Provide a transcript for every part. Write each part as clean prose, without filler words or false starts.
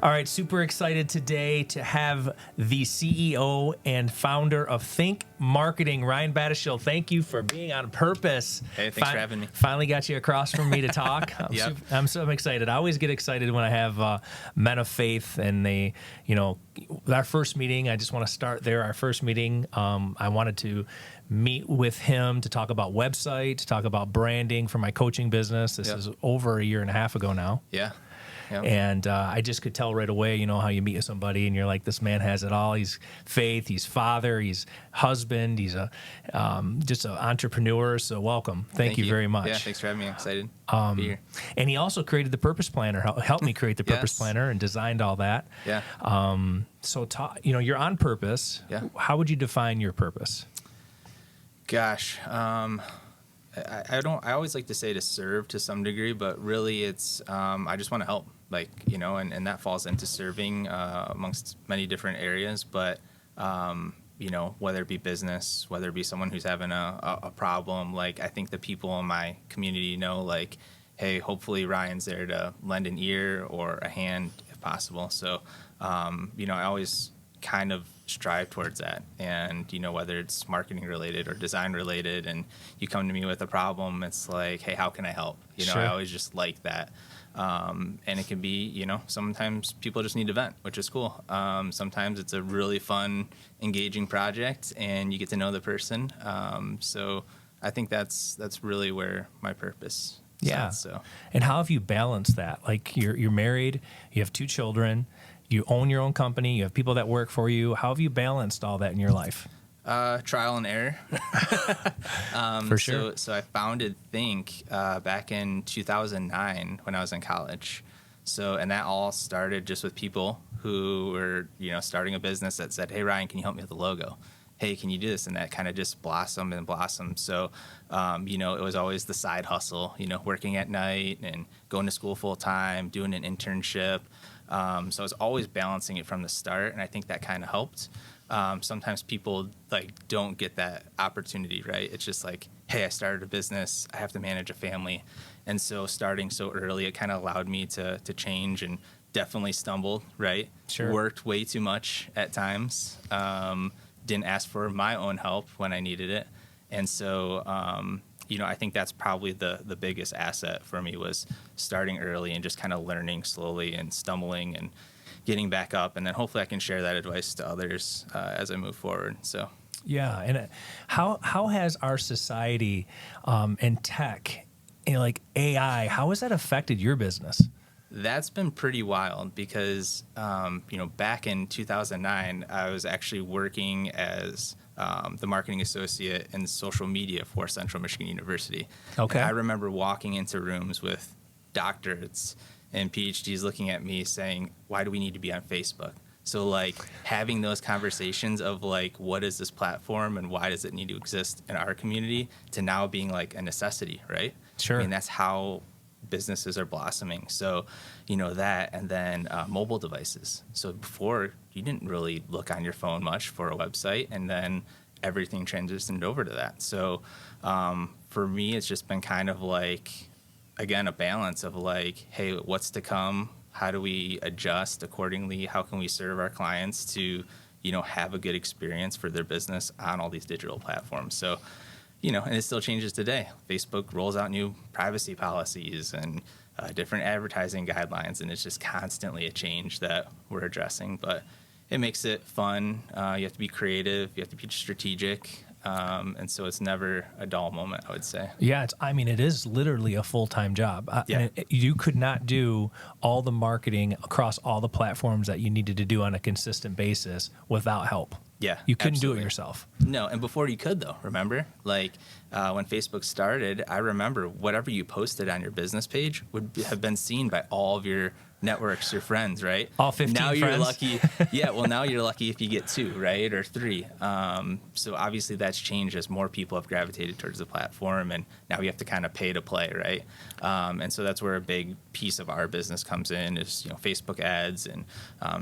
All right, super excited today to have the CEO and founder of Think Marketing, Ryan Battishill. Thank you for being on purpose. Hey, thanks for having me. Finally got you across from me to talk. Yep. I'm so excited. I always get excited when I have men of faith and they, our first meeting, I just want to start there. Our first meeting, I wanted to meet with him to talk about website, to talk about branding for my coaching business. This is over a year and a half ago now. Yeah. Yep. And I just could tell right away, how you meet with somebody and you're like, this man has it all. He's faith, he's father, he's husband, he's just an entrepreneur. So welcome. Thank you very much. Yeah, thanks for having me. I'm excited to be here. And he also created the Purpose Planner, helped me create the Purpose Planner and designed all that. Yeah. So, you're on purpose. Yeah. How would you define your purpose? Gosh, I always like to say to serve to some degree, but really it's, I just want to help, and that falls into serving amongst many different areas. But, whether it be business, whether it be someone who's having a problem, I think the people in my community know, hey, hopefully Ryan's there to lend an ear or a hand if possible. So, I always kind of strive towards that. And, whether it's marketing related or design related and you come to me with a problem, it's like, hey, how can I help? Sure. I always just like that. And it can be, sometimes people just need to vent, which is cool. Sometimes it's a really fun, engaging project and you get to know the person. So I think that's really where my purpose sits, so. And how have you balanced that? You're married, you have 2 children, you own your own company, you have people that work for you. How have you balanced all that in your life? Trial and error. For sure. So I founded Think back in 2009 when I was in college. And that all started just with people who were, starting a business that said, hey, Ryan, can you help me with the logo? Hey, can you do this? And that kind of just blossomed and blossomed. So, it was always the side hustle, working at night and going to school full time, doing an internship. So I was always balancing it from the start, and I think that kind of helped. Sometimes people don't get that opportunity, right? It's just hey, I started a business, I have to manage a family. And so starting so early, it kind of allowed me to change and definitely stumbled, right? Sure. Worked way too much at times. Didn't ask for my own help when I needed it. And so, I think that's probably the biggest asset for me was starting early and just kind of learning slowly and stumbling and getting back up. And then hopefully I can share that advice to others as I move forward. So, yeah. And how has our society and tech, like AI, how has that affected your business? That's been pretty wild because, back in 2009, I was actually working as the marketing associate in social media for Central Michigan University. Okay. And I remember walking into rooms with doctorates and PhDs looking at me saying, why do we need to be on Facebook? So having those conversations of what is this platform and why does it need to exist in our community to now being a necessity, right? Sure. I mean, that's how businesses are blossoming. So, that, and then mobile devices. So before you didn't really look on your phone much for a website, and then everything transitioned over to that. So for me, it's just been kind of again, a balance of hey, what's to come? How do we adjust accordingly? How can we serve our clients to, have a good experience for their business on all these digital platforms? So, and it still changes today. Facebook rolls out new privacy policies and different advertising guidelines, and it's just constantly a change that we're addressing. But it makes it fun. You have to be creative. You have to be strategic. And so it's never a dull moment, I would say. Yeah, it is literally a full-time job. Yeah. You could not do all the marketing across all the platforms that you needed to do on a consistent basis without help. Yeah, you couldn't absolutely do it yourself. No, and before you could, though, remember? When Facebook started, I remember whatever you posted on your business page would have been seen by all of your networks, your friends, right? All 15 now friends? You're lucky. Yeah, well, now you're lucky if you get 2, right, or 3. So obviously that's changed as more people have gravitated towards the platform, and now you have to kind of pay to play, right? And so that's where a big piece of our business comes in is Facebook ads and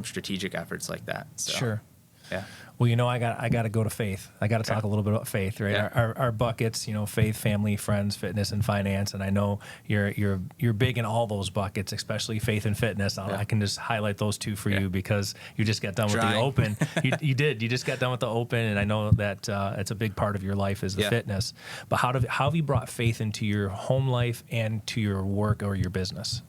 strategic efforts like that. So. Sure. Yeah. Well, I got to go to faith. I got to talk a little bit about faith, right? Yeah. Our buckets, faith, family, friends, fitness, and finance. And I know you're big in all those buckets, especially faith and fitness. I can just highlight those two for you because you just got done with the open. You did. You just got done with the open, and I know that it's a big part of your life is the fitness. But how have you brought faith into your home life and to your work or your business?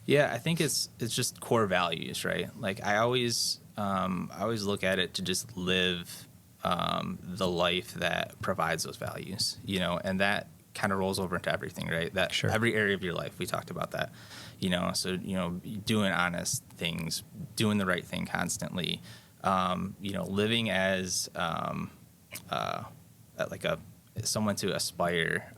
Yeah, I think it's just core values, right? Like I always look at it to just live the life that provides those values, and that kind of rolls over into everything, right? That every area of your life, we talked about that, so, doing honest things, doing the right thing constantly, living as like someone to aspire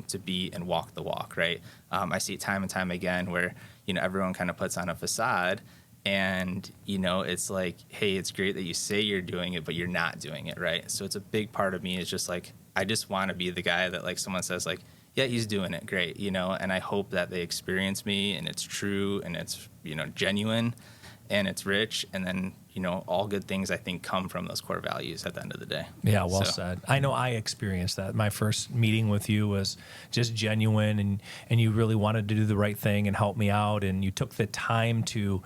to be and walk the walk, right? I see it time and time again where, everyone kind of puts on a facade. And, it's like, hey, it's great that you say you're doing it, but you're not doing it, right? So it's a big part of me is just like, I just want to be the guy that like someone says like, yeah, he's doing it great, and I hope that they experience me and it's true and it's, genuine and it's rich. And then, all good things I think come from those core values at the end of the day. Yeah, well said. I know I experienced that. My first meeting with you was just genuine and you really wanted to do the right thing and help me out. And you took the time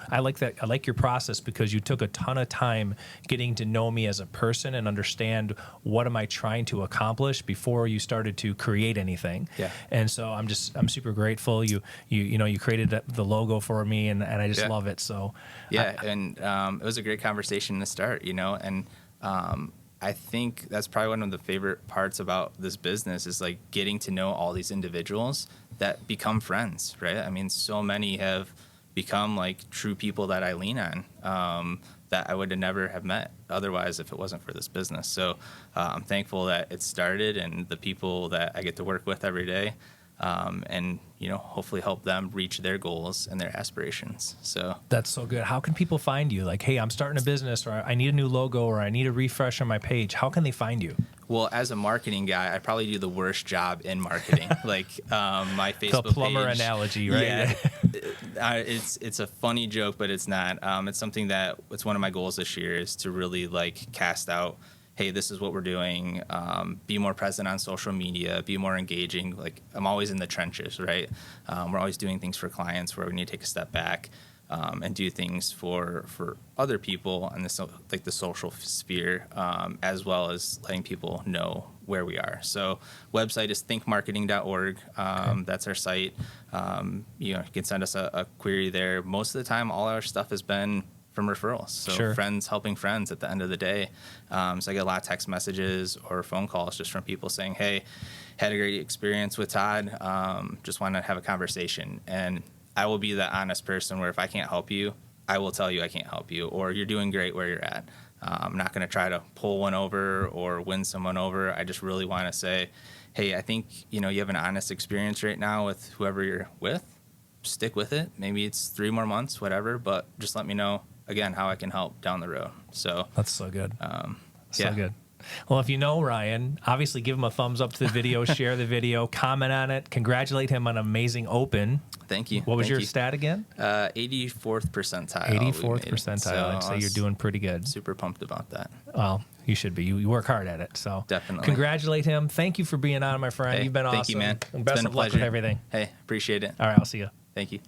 I like your process because you took a ton of time getting to know me as a person and understand what am I trying to accomplish before you started to create anything. Yeah. And so I'm super grateful. You created the logo for me and I just love it. So yeah. And it was a great conversation to start, and I think that's probably one of the favorite parts about this business is like getting to know all these individuals that become friends, right? I mean, so many have become like true people that I lean on that I would have never have met otherwise if it wasn't for this business. So I'm thankful that it started and the people that I get to work with every day and hopefully help them reach their goals and their aspirations. So that's so good. How can people find you? Like, hey, I'm starting a business, or I need a new logo, or I need a refresh on my page. How can they find you? Well, as a marketing guy, I probably do the worst job in marketing. Like my Facebook the plumber page, analogy, right? Yeah, it's a funny joke, but it's not. It's something that it's one of my goals this year is to really like cast out, hey, this is what we're doing. Be more present on social media, be more engaging. Like I'm always in the trenches, right? We're always doing things for clients where we need to take a step back and do things for other people in the social sphere, as well as letting people know where we are. So website is thinkmarketing.org. That's our site. You can send us a query there. Most of the time, all our stuff has been from referrals. So friends helping friends at the end of the day. So I get a lot of text messages or phone calls just from people saying, hey, had a great experience with Todd. Just want to have a conversation. And I will be that honest person where if I can't help you, I will tell you I can't help you, or you're doing great where you're at. I'm not going to try to pull one over or win someone over. I just really want to say, hey, I think, you have an honest experience right now with whoever you're with. Stick with it. Maybe it's 3 more months, whatever, but just let me know again how I can help down the road. So that's so good. So good. Well, if you know Ryan, obviously give him a thumbs up to the video, share the video, comment on it, congratulate him on an amazing open. Thank you. What was your stat again? 84th percentile. 84th percentile. So I'd say you're doing pretty good. Super pumped about that. Well, you should be. You work hard at it. So definitely. Congratulate him. Thank you for being on, my friend. Hey, You've been awesome. Thank you, man. And best of luck with everything. Hey, appreciate it. All right, I'll see you. Thank you.